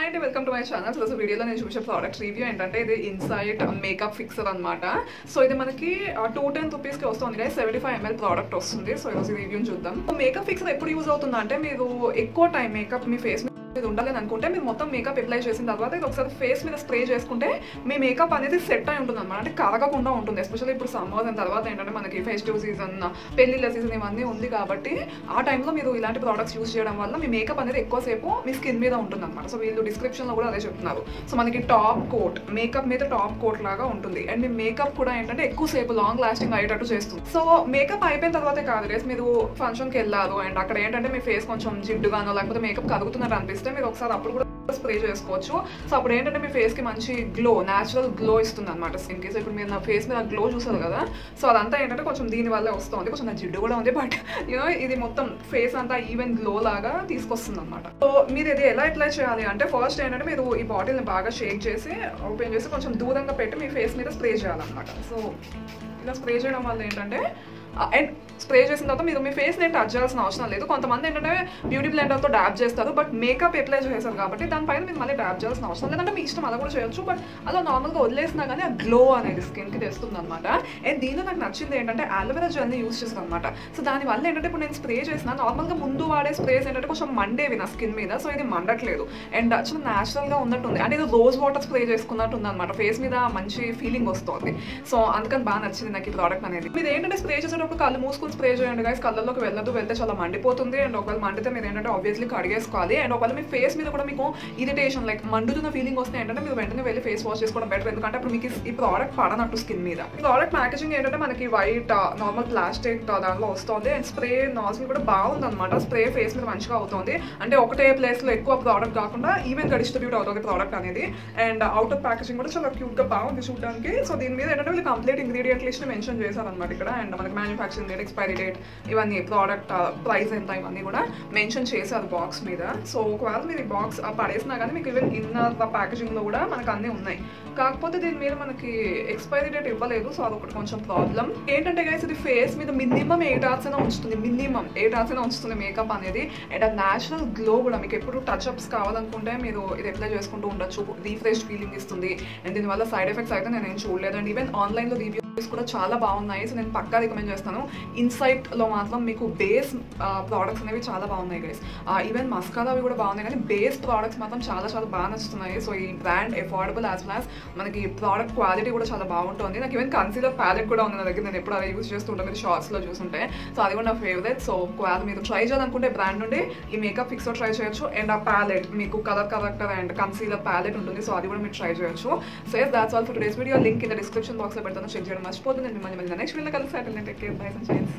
Hi and welcome to my channel. So this video lo nenu choose product review entante idi Insight makeup fixer anamata. So idi manaki 210 rupees ki vastundi guys. 75 ml product vastundi. So ee review chuddam. So makeup fixer eppudu use avutunda ante meeru ekko time makeup me face ఇది ఉండాలని అనుకుంటే మీరు మొత్తం makeup apply చేసిన తర్వాత ఇది ఒకసారి face మీద స్ప్రే చేసుకుంటే మీ మేకప్ అనేది సెట్ అయి ఉంటుంది అనమాట. అంటే కరగకుండా ఉంటుంది. ఎస్పెషల్లీ ఇప్పుడు సమ్మర్ అయిన తర్వాత ఏంటంటే మనకి ఫెస్టివ్ సీజన్, పెళ్లిళ్ళ సీజన్ ఇవన్నీ ఉంది కాబట్టి ఆ టైంలో మీరు ఇలాంటి ప్రోడక్ట్స్ యూస్ చేయడం వల్ల మీ మేకప్ అనేది ఎక్కువసేపు మీ స్కిన్ మీద ఉంటుంది అనమాట. సో వీళ్ళు డిస్క్రిప్షన్లో కూడా అదే చెప్తున్నారు. సో మనకి టాప్ కోట్, మేకప్ మీద టాప్ కోట్ లాగా ఉంటుంది. అండ్ మీ మేకప్ కూడా ఏంటంటే ఎక్కువసేపు లాంగ్ లాస్టింగ్ అయ్యేటట్టు చేస్తుంది. సో మేకప్ అయిపోయిన తర్వాతే కాదు రేస్ మీరు ఫంక్షన్కి వెళ్ళారు అండ్ అక్కడ ఏంటంటే మీ ఫేస్ కొంచెం జిడ్డుగానో లేకపోతే మేకప్ కరుగుతున్నట్టు అనిపిస్తే మీరు ఒకసారి అప్పుడు కూడా స్ప్రే చేసుకోవచ్చు. సో అప్పుడు ఏంటంటే మీ ఫేస్ కి మంచి గ్లో, న్యాచురల్ గ్లో ఇస్తుంది అనమాట స్కిన్ కి. సో ఇప్పుడు మీరు నా ఫేస్ మీద గ్లో చూసారు కదా, సో అదంతా ఏంటంటే కొంచెం దీని వల్లే వస్తుంది. కొంచెం నా జిడ్డు కూడా ఉంది బట్ యూనో ఇది మొత్తం ఫేస్ అంతా ఈవెన్ గ్లో లాగా తీసుకొస్తుంది అనమాట. సో మీరు ఇది ఎలా అప్లై చేయాలి అంటే ఫస్ట్ ఏంటంటే మీరు ఈ బాటిల్ని బాగా షేక్ చేసి ఓపెన్ చేసి కొంచెం దూరంగా పెట్టి మీ ఫేస్ మీద స్ప్రే చేయాలన్నమాట. సో ఇలా స్ప్రే చేయడం వల్ల ఏంటంటే అండ్ స్ప్రే చేసిన తర్వాత మీరు మీ ఫేస్ నేను టచ్ చేయాల్సిన అవసరం లేదు. కొంతమంది ఏంటంటే బ్యూటీ బ్లెండర్తో డాబ్ చేస్తారు బట్ మేకప్ అప్లై చేస్తారు కాబట్టి దానిపైన మీరు మళ్ళీ డాబ్ చేయాల్సిన అవసరం లేదంటే మీ ఇష్టం అలా కూడా చేయొచ్చు. బట్ అలా నార్మల్గా వదిలేసినా కానీ ఆ గ్లో అనేది స్కిన్కి తెస్తుంది అనమాట. అండ్ దీనిలో నాకు నచ్చింది ఏంటంటే అలోవెరా జెల్ని యూస్ చేస్తాను అనమాట. సో దానివల్ల ఏంటంటే ఇప్పుడు నేను స్ప్రే చేసిన నార్మల్గా ముందు వాడే స్ప్రేస్ ఏంటంటే కొంచెం మండేవి నా స్కిన్ మీద. సో ఇది మండట్లేదు అండ్ చాలా న్యాచురల్గా ఉన్నట్టుంది. అంటే ఇది రోజ్ వాటర్ స్ప్రే చేసుకున్నట్టు ఉంది అనమాట. ఫేస్ మీద మంచి ఫీలింగ్ వస్తుంది. సో అందుకని బాగా నచ్చింది నాకు ఈ ప్రోడక్ట్ అనేది. మీరు ఏంటంటే స్ప్రే చేసేటప్పుడు కళ్ళు మూసుకుని స్ప్రే చేయండి గైస్. కళ్ళలోకి వెళ్తే చాలా మండిపోతుంది. అండ్ ఒకవేళ మండితే మీరు ఏంటంటే ఆబ్వియస్లీ కడిగేసుకోవాలి. అండ్ ఒకవేళ మీ ఫేస్ మీద కూడా మీకు ఇరిటేషన్ లైక్ మండుతున్న ఫీలింగ్ వస్తే ఏంటంటే మీరు వెంటనే వెళ్ళి ఫేస్ వాష్ చేసుకోవడం బెటర్. ఎందుకంటే అప్పుడు మీకు ఈ ప్రోడక్ట్ పడనట్టు స్కిన్ మీద. ఈ ప్రోడక్ట్ ప్యాకేజింగ్ ఏంటంటే మనకి వైట్ నార్మల్ ప్లాస్టిక్ దానిలో వస్తుంది. అండ్ స్ప్రే నాజిల్ కూడా బాగుంది అనమాట. స్ప్రే ఫేస్ మీద మంచిగా అవుతుంది. అంటే ఒకటే ప్లేస్ లో ఎక్కువ ప్రోడక్ట్ కాకుండా ఈవెన్ గా డిస్ట్రిబ్యూట్ అవుతుంది ప్రోడక్ట్ అనేది. అండ్ అవుటర్ ప్యాకేజింగ్ కూడా చాలా క్యూట్ గా బాగుంది చూడడానికి. సో దీని మీద ఏంటంటే వీళ్ళు కంప్లీట్ ఇంగ్రీడియంట్ లిస్ట్ మెన్షన్ చేశారనమాట ఇక్కడ. అండ్ మనకి మ్యానుఫ్యాక్చరింగ్ డేట్, ఎక్స్పైరీ డేట్, ఇవన్నీ ప్రోడక్ట్ ప్రైస్ ఎంత ఇవన్నీ కూడా మెన్షన్ చేశారు బాక్స్ మీద. సో ఒకవేళ మీరు ఈ బాక్స్ పడేసినా కానీ మీకు ఈవెన్ ఇన్నర్ ప్యాకేజింగ్ లో కూడా మనకు అన్నీ ఉన్నాయి. కాకపోతే దీని మీద మనకి ఎక్స్పైరీ డేట్ ఇవ్వలేదు. సో అదొకటి కొంచెం ప్రాబ్లం. ఏంటంటే గైస్ ఇది ఫేస్ మీద మినిమం 8 hours అయినా ఉంచుతుంది. మినిమం 8 hours అయినా ఉంచుతుంది మేకప్ అనేది. అండ్ ఆ న్యాచురల్ గ్లో కూడా మీకు ఎప్పుడు టచ్ అప్స్ కావాలనుకుంటే మీరు ఇది అప్లై చేసుకుంటూ ఉండొచ్చు. రీఫ్రెష్ ఫీలింగ్ ఇస్తుంది. అండ్ దీనివల్ల సైడ్ ఎఫెక్ట్స్ అయితే నేను ఏం చూడలేదు. అండ్ ఈవెన్ ఆన్లైన్లో రివ్యూస్ కూడా చాలా బాగున్నాయి. సో నేను పక్కా రికమెండ్ చేస్తాను. ఇన్సైట్లో మాత్రం మీకు బేస్ ప్రోడక్ట్స్ అనేవి చాలా బాగున్నాయి గైస్. ఈవెన్ మస్కారా అవి కూడా బాగున్నాయి కానీ బేస్ ప్రోడక్ట్స్ మాత్రం చాలా చాలా బాగా నచ్చుతున్నాయి. సో ఈ brand affordable as well as మనకి ప్రోడక్ట్ క్వాలిటీ కూడా చాలా బాగుంటుంది. నాకు ఈవెన్ కన్సీలర్ ప్యాలెట్ కూడా ఉంది నా దగ్గర. నేను ఎప్పుడు అలా యూస్ చేస్తుంటాను మీరు షార్ట్స్లో చూస్తుంటే. సో అది కూడా నా ఫేవరెట్. సో ఒకవేళ మీరు ట్రై చేయాలనుకుంటే బ్రాండ్ నుండి ఈ మేకప్ ఫిక్సర్ ట్రై చేయొచ్చు. అండ్ ఆ ప్యాలెట్ మీకు colour corrector and concealer palette ఉంటుంది. సో అది కూడా మీరు ట్రై చేయొచ్చు. So that's all for today's video. Link కింద డిస్క్రిప్షన్ బాక్స్లో పెడతాను, చెక్ చేయడం మర్చిపోతుంది. నేను మిమ్మల్ని నెక్స్ట్ వీడియోలో కలిసి టేక్ కేర్, బై, అండ్